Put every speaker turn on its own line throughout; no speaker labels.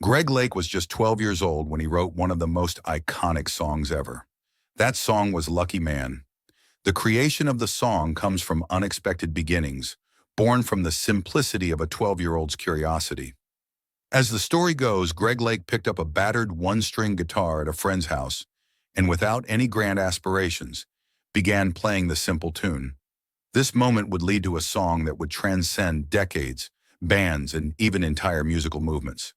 Greg Lake was just 12 years old when he wrote one of the most iconic songs ever. That song was Lucky Man. The creation of the song comes from unexpected beginnings, born from the simplicity of a 12-year-old's curiosity. As the story goes, Greg Lake picked up a battered one-string guitar at a friend's house and, without any grand aspirations, began playing the simple tune. This moment would lead to a song that would transcend decades, bands, and even entire musical movements.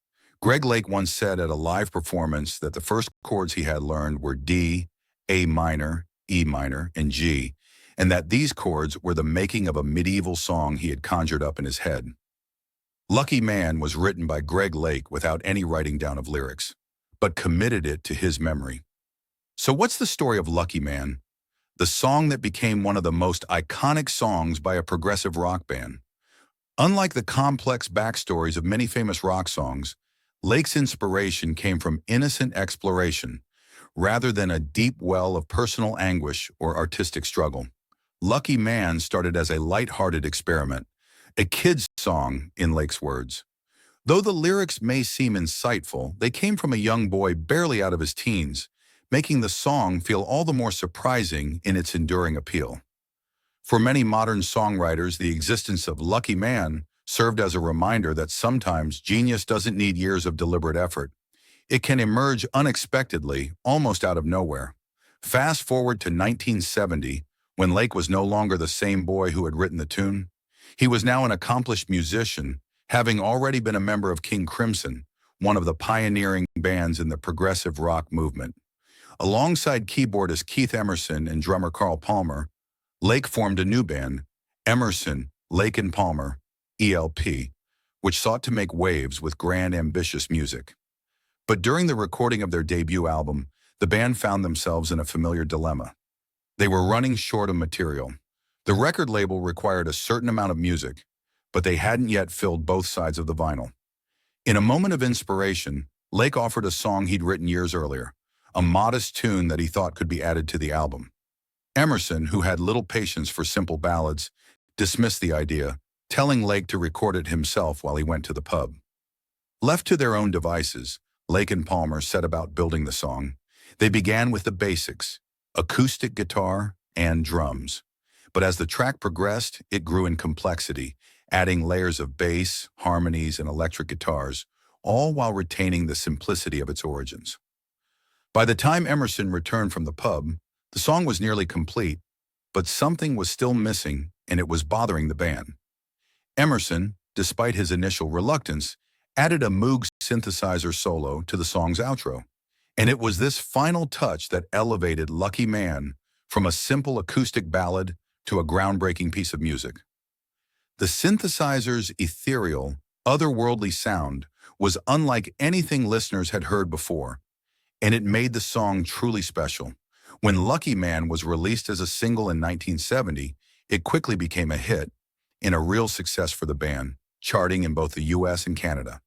Greg Lake once said at a live performance that the first chords he had learned were D, A minor, E minor, and G, and that these chords were the making of a medieval song he had conjured up in his head. Lucky Man was written by Greg Lake without any writing down of lyrics, but committed it to his memory. So what's the story of Lucky Man? The song that became one of the most iconic songs by a progressive rock band. Unlike the complex backstories of many famous rock songs, Lake's inspiration came from innocent exploration, rather than a deep well of personal anguish or artistic struggle. Lucky Man started as a light-hearted experiment, a kid's song, in Lake's words. Though the lyrics may seem insightful, they came from a young boy barely out of his teens, making the song feel all the more surprising in its enduring appeal. For many modern songwriters, the existence of Lucky Man served as a reminder that sometimes genius doesn't need years of deliberate effort. It can emerge unexpectedly, almost out of nowhere. Fast forward to 1970, when Lake was no longer the same boy who had written the tune. He was now an accomplished musician, having already been a member of King Crimson, one of the pioneering bands in the progressive rock movement. Alongside keyboardist Keith Emerson and drummer Carl Palmer, Lake formed a new band, Emerson, Lake and Palmer, ELP, which sought to make waves with grand, ambitious music. But during the recording of their debut album, the band found themselves in a familiar dilemma. They were running short of material. The record label required a certain amount of music, but they hadn't yet filled both sides of the vinyl. In a moment of inspiration, Lake offered a song he'd written years earlier, a modest tune that he thought could be added to the album. Emerson, who had little patience for simple ballads, dismissed the idea, telling Lake to record it himself while he went to the pub. Left to their own devices, Lake and Palmer set about building the song. They began with the basics, acoustic guitar and drums. But as the track progressed, it grew in complexity, adding layers of bass, harmonies, and electric guitars, all while retaining the simplicity of its origins. By the time Emerson returned from the pub, the song was nearly complete, but something was still missing, and it was bothering the band. Emerson, despite his initial reluctance, added a Moog synthesizer solo to the song's outro. And it was this final touch that elevated Lucky Man from a simple acoustic ballad to a groundbreaking piece of music. The synthesizer's ethereal, otherworldly sound was unlike anything listeners had heard before, and it made the song truly special. When Lucky Man was released as a single in 1970, it quickly became a hit and a real success for the band, charting in both the US and Canada.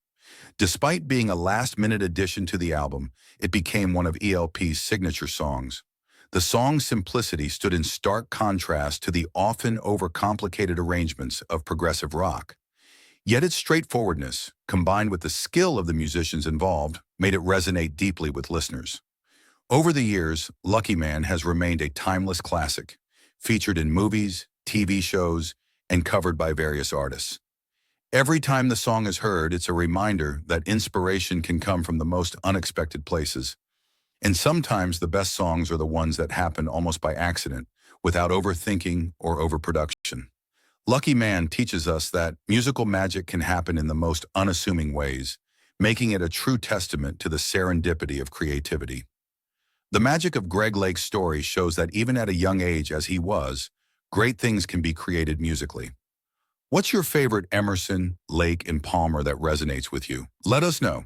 Despite being a last-minute addition to the album, it became one of ELP's signature songs. The song's simplicity stood in stark contrast to the often overcomplicated arrangements of progressive rock. Yet its straightforwardness, combined with the skill of the musicians involved, made it resonate deeply with listeners. Over the years, Lucky Man has remained a timeless classic, featured in movies, TV shows, and covered by various artists. Every time the song is heard, it's a reminder that inspiration can come from the most unexpected places. And sometimes the best songs are the ones that happen almost by accident, without overthinking or overproduction. Lucky Man teaches us that musical magic can happen in the most unassuming ways, making it a true testament to the serendipity of creativity. The magic of Greg Lake's story shows that even at a young age as he was, great things can be created musically. What's your favorite Emerson, Lake, and Palmer that resonates with you? Let us know.